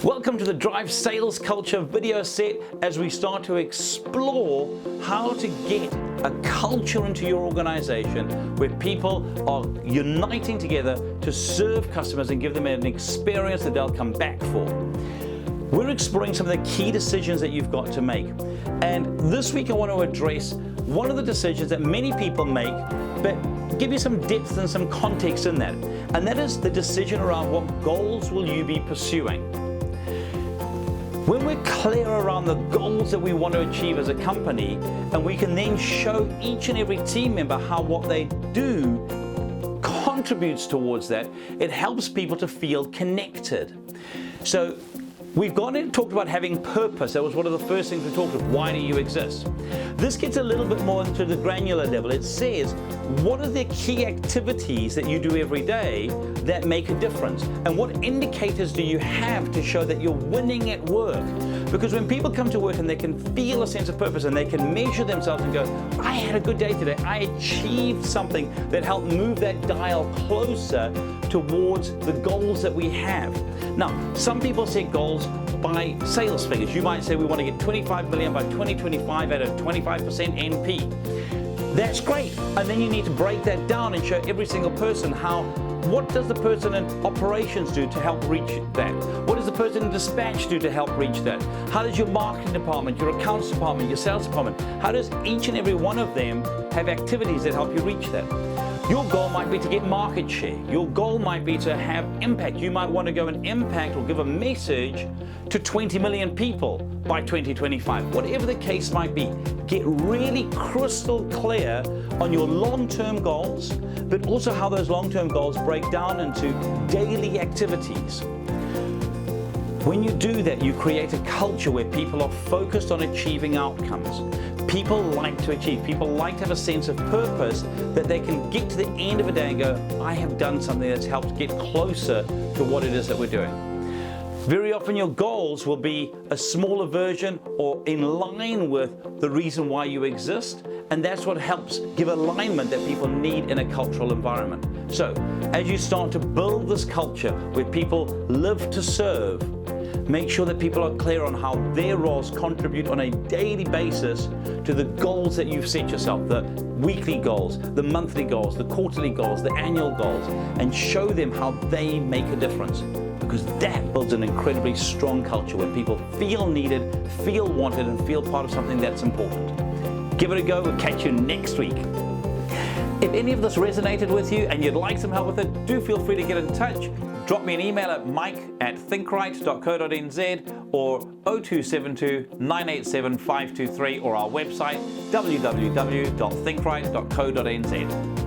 Welcome to the Drive Sales Culture video set as we start to explore how to get a culture into your organization where people are uniting together to serve customers and give them an experience that they'll come back for. We're exploring some of the key decisions that you've got to make. And this week I want to address one of the decisions that many people make, but give you some depth and some context in that. And that is the decision around what goals will you be pursuing. When we're clear around the goals that we want to achieve as a company, and we can then show each and every team member how what they do contributes towards that, it helps people to feel connected. So we've gone and talked about having purpose. That was one of the first things we talked about. Why do you exist? This gets a little bit more into the granular level. It says, what are the key activities that you do every day that make a difference? And what indicators do you have to show that you're winning at work? Because when people come to work and they can feel a sense of purpose and they can measure themselves and go, I had a good day today. I achieved something that helped move that dial closer towards the goals that we have. Now, some people set goals by sales figures. You might say we want to get 25 million by 2025 at a 25% NP. That's great. And then you need to break that down and show every single person what does the person in operations do to help reach that? What does the person in dispatch do to help reach that? How does your marketing department, your accounts department, your sales department, how does each and every one of them have activities that help you reach that? Your goal might be to get market share. Your goal might be to have impact. You might want to go and impact or give a message to 20 million people by 2025. Whatever the case might be, get really crystal clear on your long-term goals, but also how those long-term goals break down into daily activities. When you do that, you create a culture where people are focused on achieving outcomes. People like to achieve. People like to have a sense of purpose that they can get to the end of a day and go, I have done something that's helped get closer to what it is that we're doing. Very often your goals will be a smaller version or in line with the reason why you exist, and that's what helps give alignment that people need in a cultural environment. So, as you start to build this culture where people live to serve, make sure that people are clear on how their roles contribute on a daily basis to the goals that you've set yourself, the weekly goals, the monthly goals, the quarterly goals, the annual goals, and show them how they make a difference. Because that builds an incredibly strong culture where people feel needed, feel wanted, and feel part of something that's important. Give it a go. We'll catch you next week. If any of this resonated with you and you'd like some help with it, do feel free to get in touch. Drop me an email at mike@thinkrite.co.nz or 0272 987 523 or our website www.thinkrite.co.nz.